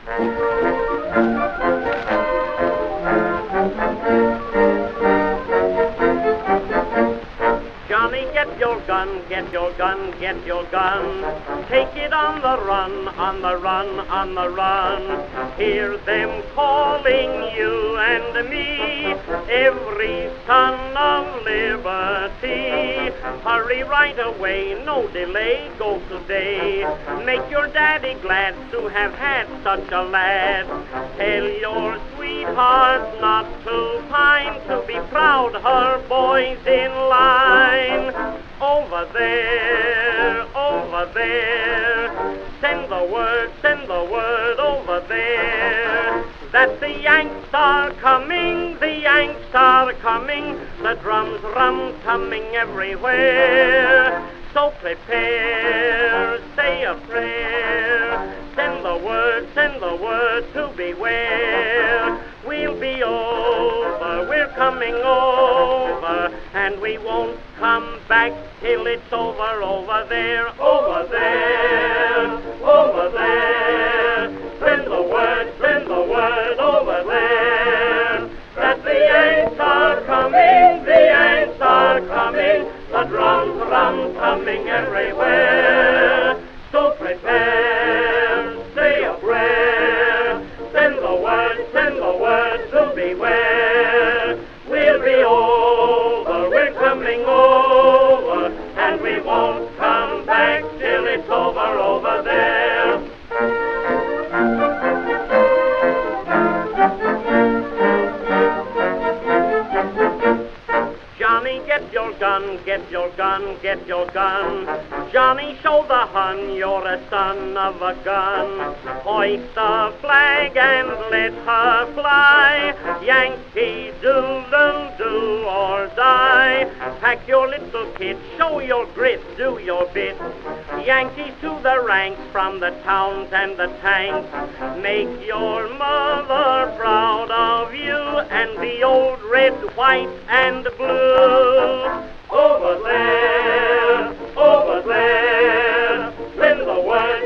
Johnny, get your gun, get your gun, get your gun. Take it on the run, on the run, on the run. Hear them calling you and me, every son of liberty. Hurry right away, no delay, go today. Make your daddy glad to have had such a lad. Tell your sweetheart not to pine, to be proud her boy's in line. Over there, send the word over there, that the Yanks are coming, the Yanks are coming, the drums rum-tumming everywhere. So prepare, say a prayer, send the word to beware. We'll be over, we're coming over, and we won't come back till it's over, over there, over there, over there. Send the word over there, that the Yanks are coming, the Yanks are coming, the drums rum-tumming everywhere. So prepare, say a prayer, send the word to beware. We'll be over, we're coming over, and we won't come back till it's over, over there. Johnny, get your gun, get your gun, get your gun. Johnny, show the Hun you're a son of a gun. Hoist the flag and let her fly. Yankee Doodle do or die. Pack your little kit, show your grit, do your bit. Yankees to the ranks, from the towns and the tanks. Make your mother proud of you, and the old red, white, and blue. Over there,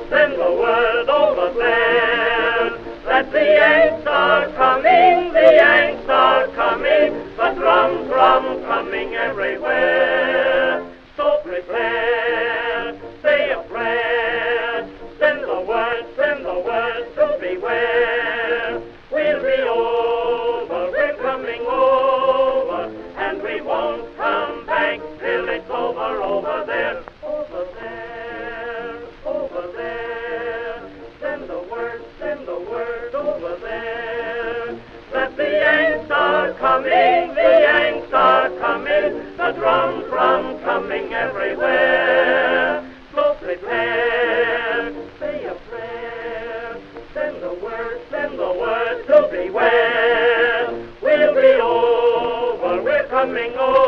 send the word over there, that the Yanks are coming, the Yanks are coming, the drums rum-tumming everywhere. So prepare, say a prayer, send the word to beware. We'll be over, we're coming over, and we won't come back till it's over, over there, over there, over there. Send the word over there, that the Yanks are coming, the Yanks are coming, the drums rum-tumming everywhere. So prepare, say a prayer, send the word to beware. We'll be over, we're coming over.